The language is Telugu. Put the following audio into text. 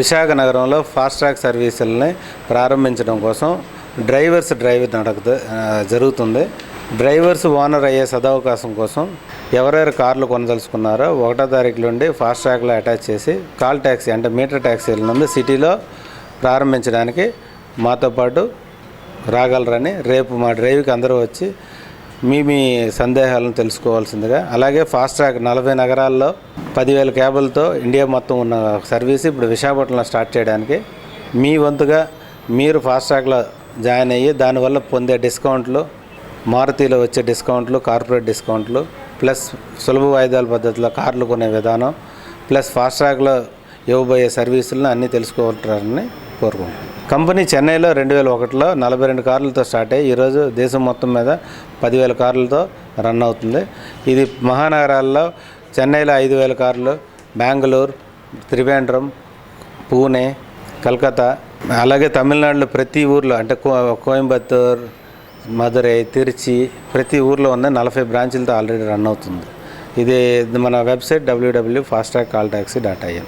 విశాఖ నగరంలో ఫాస్ట్ ట్రాక్ సర్వీసులని ప్రారంభించడం కోసం డ్రైవర్స్ డ్రైవ్ జరుగుతుంది. డ్రైవర్స్ ఓనర్ అయ్యే సదవకాశం కోసం ఎవరెవరు కార్లు కొనదలుచుకున్నారో 1వ తారీఖు నుండి ఫాస్ట్ ట్రాక్లో అటాచ్ చేసి కాల్ ట్యాక్సీ అంటే మీటర్ ట్యాక్సీల నుండి సిటీలో ప్రారంభించడానికి మాతో పాటు రాగలరని రేపు మా డ్రైవ్కి అందరూ వచ్చి మీ సందేహాలను తెలుసుకోవాల్సిందిగా. అలాగే ఫాస్ట్ ట్రాక్ 40 నగరాల్లో 10,000 క్యాబులతో ఇండియా మొత్తం ఉన్న సర్వీస్ ఇప్పుడు విశాఖపట్నంలో స్టార్ట్ చేయడానికి మీ వంతుగా మీరు ఫాస్ట్ ట్రాక్లో జాయిన్ అయ్యి దానివల్ల పొందే డిస్కౌంట్లు, మారుతిలో వచ్చే డిస్కౌంట్లు, కార్పొరేట్ డిస్కౌంట్లు, ప్లస్ సులభ వాయిదాల పద్ధతిలో కార్లు కొనే విధానం, ప్లస్ ఫాస్ట్ ట్రాక్లో ఇవ్వబోయే సర్వీసులను అన్నీ తెలుసుకోవాలని కోరుకుంటున్నాను. కంపెనీ చెన్నైలో 2001లో 42 కార్లతో స్టార్ట్ అయ్యి ఈరోజు దేశం మొత్తం మీద 10,000 కార్లతో రన్ అవుతుంది. ఇది మహానగరాల్లో చెన్నైలో 5,000 కార్లు, బెంగళూరు, త్రివేంద్రం, పూణే, కలకత్తా, అలాగే తమిళనాడులో ప్రతి ఊర్లో అంటే కోయంబత్తూర్, మదురై, తిరుచి ప్రతి ఊర్లో ఉన్న 40 బ్రాంచులతో ఆల్రెడీ రన్ అవుతుంది. ఇది మన వెబ్సైట్ www.fasttrackcalltaxi.in.